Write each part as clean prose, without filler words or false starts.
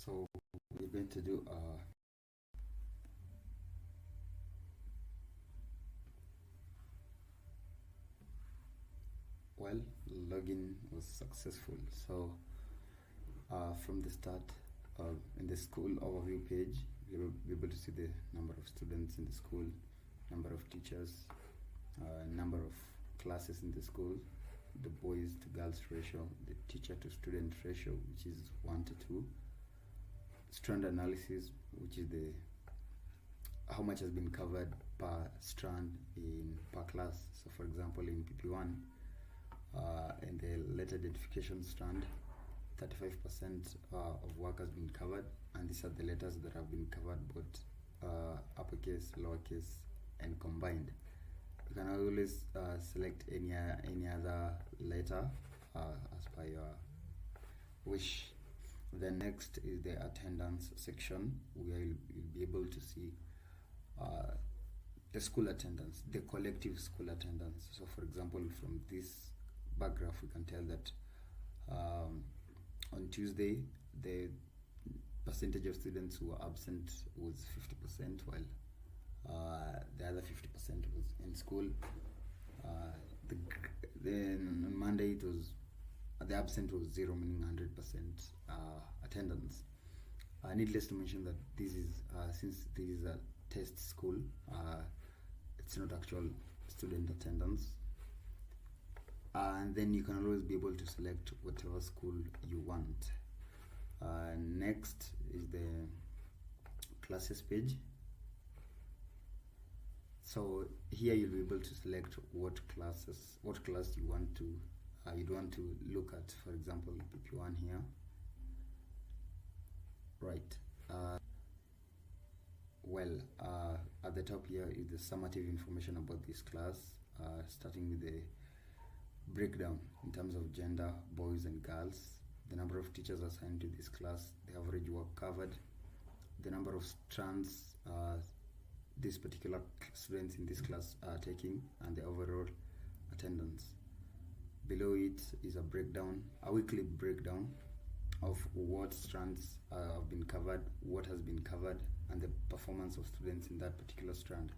So we're going to do well, login was successful. So from the start, in the school overview page, you'll be able to see the number of students in the school, number of teachers, number of classes in the school, the boys to girls ratio, the teacher to student ratio, which is 1 to 2, strand analysis, which is the how much has been covered per strand in per class. So for example, in PP1, in the letter identification strand, 35% of work has been covered, and these are the letters that have been covered, both uppercase, lowercase, and combined. You can always select any other letter as per your wish. Then next is the attendance section, where you'll be able to see the school attendance, the collective school attendance. So for example, from this bar graph, we can tell that on Tuesday, the percentage of students who were absent was 50%, while the other 50% was in school. Then on Monday, it was the absent was 0, meaning 100% attendance. Needless to mention that this is since this is a test school, it's not actual student attendance. And then you can always be able to select whatever school you want. Next is the classes page. So here you'll be able to select what class you want to you'd want to look at. For example, PP1 here. Right. At the top here is the summative information about this class, starting with the breakdown in terms of gender, boys and girls, the number of teachers assigned to this class, the average work covered, the number of strands these particular students in this class are taking, and the overall attendance. Below it is a breakdown, a weekly breakdown of what strands have been covered, what has been covered, and the performance of students in that particular strand.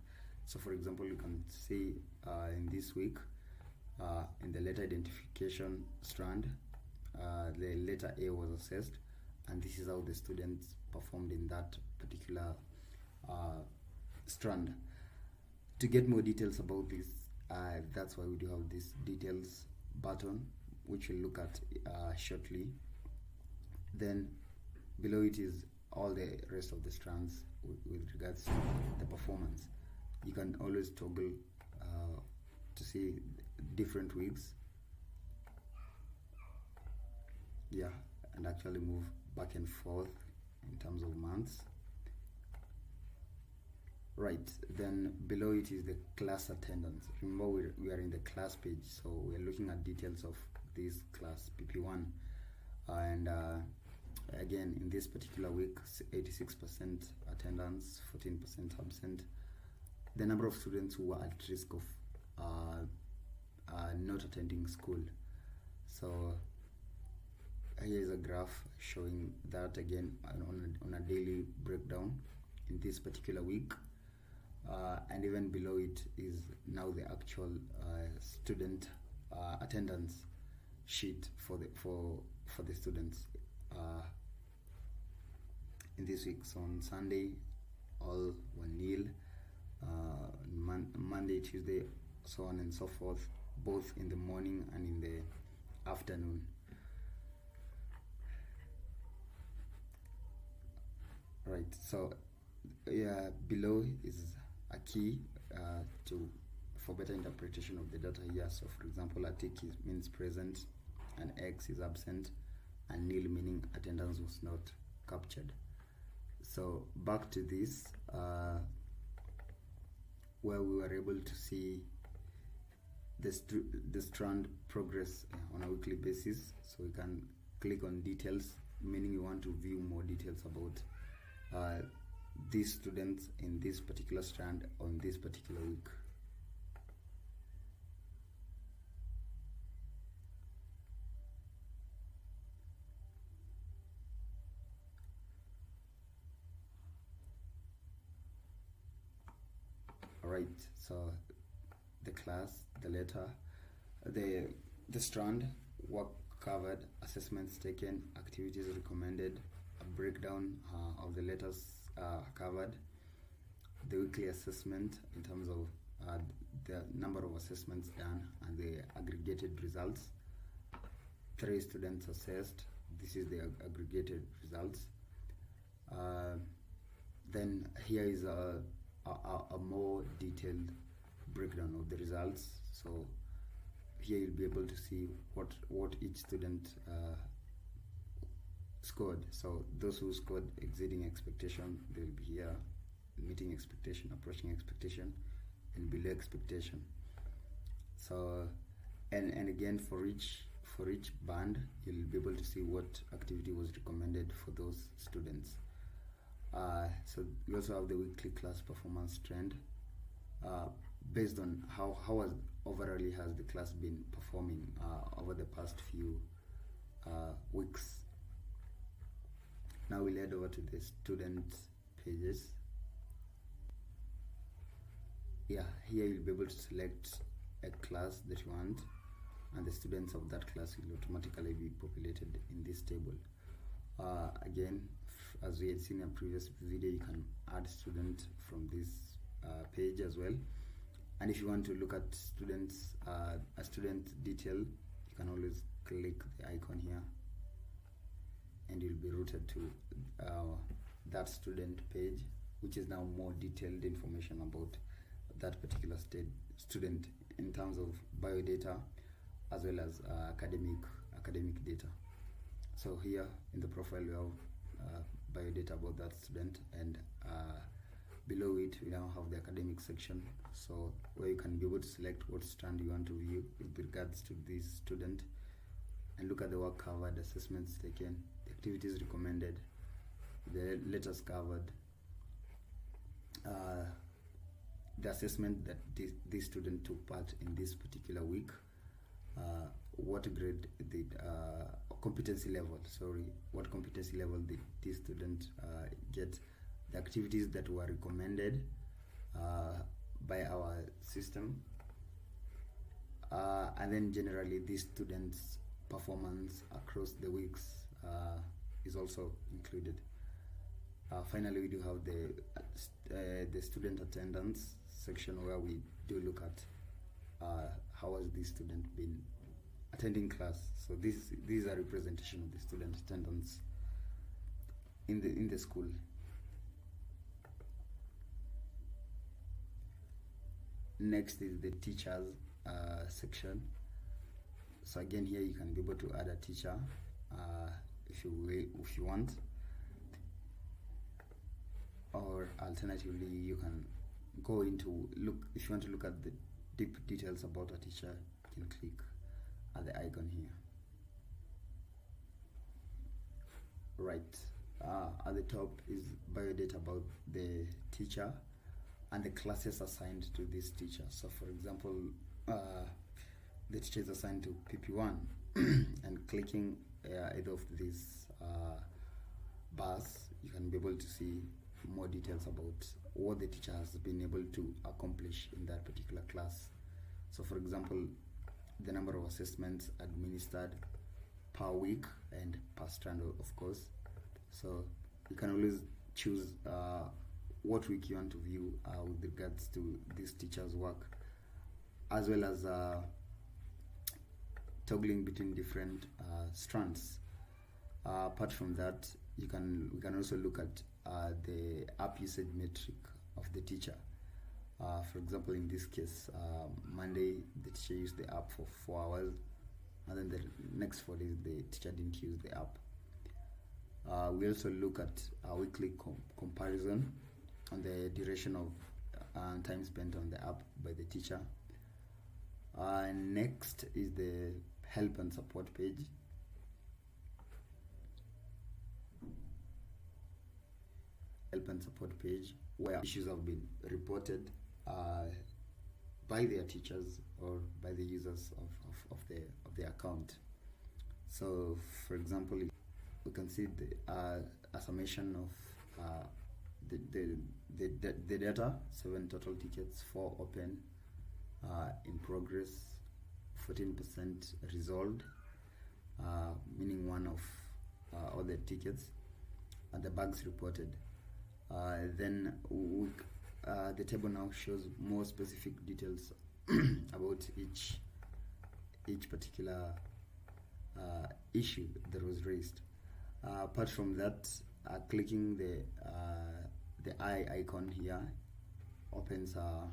So for example, you can see in this week, in the letter identification strand, the letter A was assessed, and this is how the students performed in that particular strand. To get more details about this, that's why we do have this details button, which we'll look at shortly. Then below it is all the rest of the strands with regards to the performance. You can always toggle to see different weeks, and actually move back and forth in terms of months. Right, then below it is the class attendance. Remember, we are in the class page, so we are looking at details of this class PP1, and again, in this particular week, 86% attendance, 14% absent. The number of students who were at risk of not attending school. So here is a graph showing that again on a daily breakdown in this particular week, and even below it is now the actual student attendance sheet for the students in this week. So on Sunday, all were nil. Monday, Tuesday, so on and so forth, both in the morning and in the afternoon. Right, so below is a key for better interpretation of the data here. So for example, a tick means present, and X is absent, and nil meaning attendance was not captured. So back to this, where we were able to see the strand progress on a weekly basis. So we can click on details, meaning you want to view more details about these students in this particular strand on this particular week. right. So the class, the letter, the strand, work covered, assessments taken, activities recommended, a breakdown of the letters covered, the weekly assessment in terms of the number of assessments done and the aggregated results. 3 students assessed. This is the aggregated results. Then here is a more detailed breakdown of the results. So here you'll be able to see what each student scored. So those who scored exceeding expectation, they will be here, meeting expectation, approaching expectation, and below expectation. So and again for each band, you'll be able to see what activity was recommended for those students. So we also have the weekly class performance trend, based on how overall has the class been performing over the past few weeks. Now we'll head over to the student pages. Yeah, here you'll be able to select a class that you want, and the students of that class will automatically be populated in this table. Again, as we had seen in a previous video, you can add student from this page as well. And if you want to look at students, a student detail, you can always click the icon here, and you'll be routed to that student page, which is now more detailed information about that particular student in terms of biodata as well as academic data. So here in the profile we have biodata about that student, and below it we now have the academic section, so where you can be able to select what strand you want to view with regards to this student, and look at the work covered, assessments taken, the activities recommended, the letters covered, the assessment that this student took part in this particular week, what grade did competency level, what competency level did this student get, the activities that were recommended by our system, and then generally this student's performance across the weeks is also included. Finally, we do have the student attendance section, where we do look at how has this student been attending class. So these are representation of the student attendance in the school. Next is the teachers section. So again, here you can be able to add a teacher if you want, or alternatively you can go into if you want to look at the deep details about a teacher, you can click at the icon here. Right, at the top is biodata about the teacher and the classes assigned to this teacher. So for example, the teacher is assigned to PP1 and clicking either of these bars, you can be able to see more details about what the teacher has been able to accomplish in that particular class. So for example, the number of assessments administered per week and per strand, of course. So you can always choose what week you want to view with regards to this teacher's work, as well as toggling between different strands. Apart from that, we can also look at the app usage metric of the teacher. For example, in this case, Monday the teacher used the app for 4 hours, and then the next 4 days the teacher didn't use the app. We also look at a weekly comparison on the duration of time spent on the app by the teacher. Next is the help and support page. Help and support page, where issues have been reported by their teachers or by the users of the account. So for example, we can see a summation of the data: 7 total tickets, 4 open, in progress, 14% resolved, meaning one of all the tickets, and the bugs reported. Then the table now shows more specific details about each particular issue that was raised. Apart from that, clicking the eye icon here opens a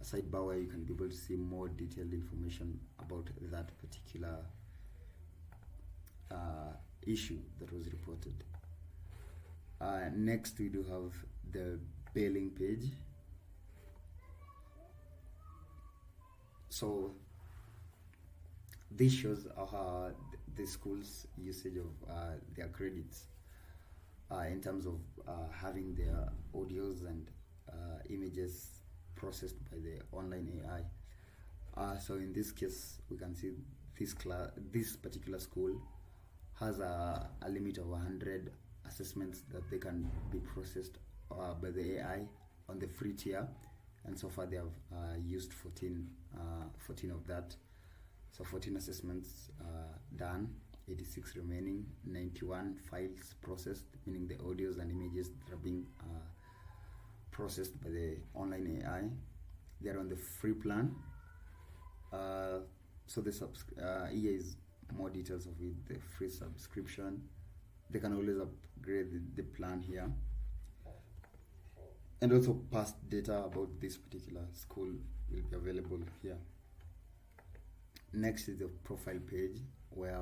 sidebar where you can be able to see more detailed information about that particular issue that was reported. Next, we do have the billing page. So this shows the school's usage of their credits in terms of having their audios and images processed by the online AI. So in this case, we can see this particular school has a limit of 100 assessments that they can be processed by the AI on the free tier, and so far they have used 14 of that. So 14 assessments done, 86 remaining, 91 files processed, meaning the audios and images that are being processed by the online AI. They're on the free plan. So the here is more details of it, the free subscription. They can always upgrade the plan here. And also past data about this particular school will be available here. Next is the profile page, where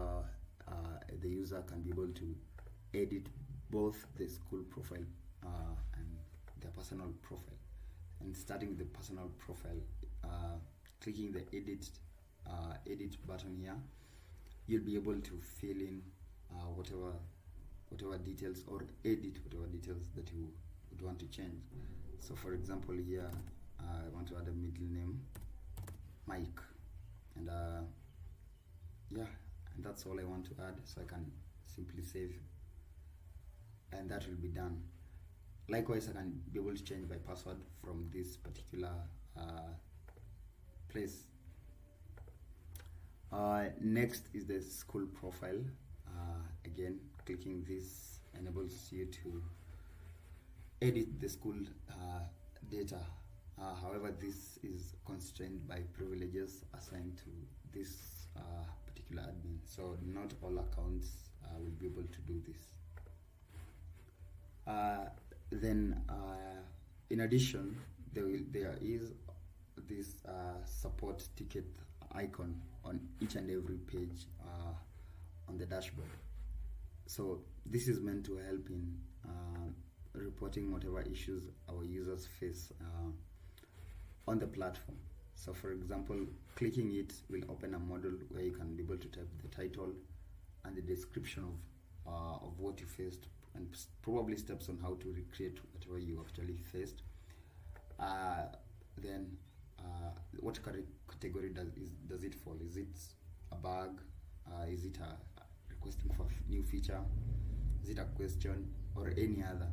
the user can be able to edit both the school profile and their personal profile. And starting with the personal profile, clicking the edit button here, you'll be able to fill in whatever details, or edit whatever details that you would want to change. So for example, here I want to add a middle name, Mike, and and that's all I want to add. So I can simply save, and that will be done. Likewise, I can be able to change my password from this particular place. Next is the school profile. Again, clicking this enables you to edit the school data. However, this is constrained by privileges assigned to this particular admin. So not all accounts will be able to do this. Then, in addition, there is this support ticket icon on each and every page on the dashboard. So this is meant to help in reporting whatever issues our users face on the platform. So for example, clicking it will open a module where you can be able to type the title and the description of what you faced, and probably steps on how to recreate whatever you actually faced. Then what category does it fall? Is it a bug? Is it a requesting for a new feature? Is it a question, or any other?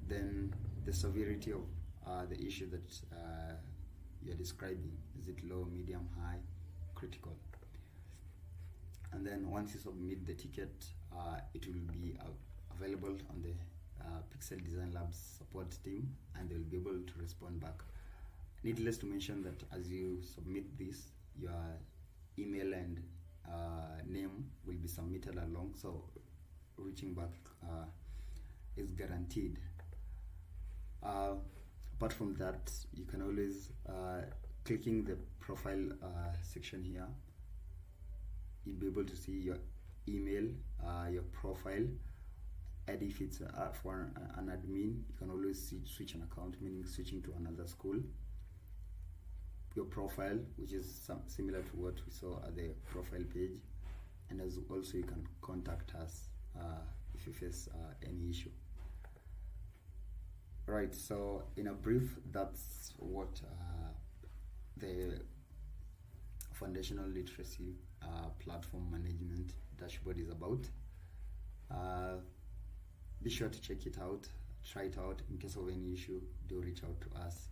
Then the severity of the issue that you're describing. Is it low, medium, high, critical? And then once you submit the ticket, it will be available on the Pixel Design Labs support team, and they'll be able to respond back. Needless to mention that as you submit this, your email and name will be submitted along, so reaching back is guaranteed. Apart from that, you can always, clicking the profile section here, you'll be able to see your email, your profile, and if it's for an admin, you can always switch an account, meaning switching to another school. Your profile, which is similar to what we saw at the profile page, and as also you can contact us if you face any issue. Right, so in a brief, that's what the foundational literacy platform management dashboard is about. Be sure to check it out. try it out. In case of any issue, do reach out to us.